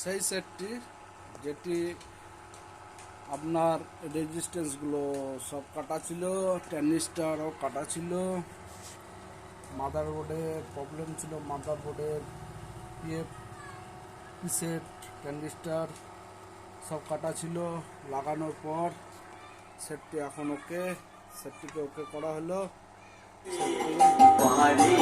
সেই সেটটি যেটি আপনার রেজিস্ট্যান্সগুলো সব কাটা ছিল, ট্যানিস্টারও কাটা ছিল, মাদারবোর্ডে প্রবলেম ছিল, মাদারবোর্ডের পিএফ সেট ট্যানিস্টার সব কাটা ছিল। লাগানোর পর সেটটি এখন ওকে, সেটটিকে ওকে করা হলো। সেটটি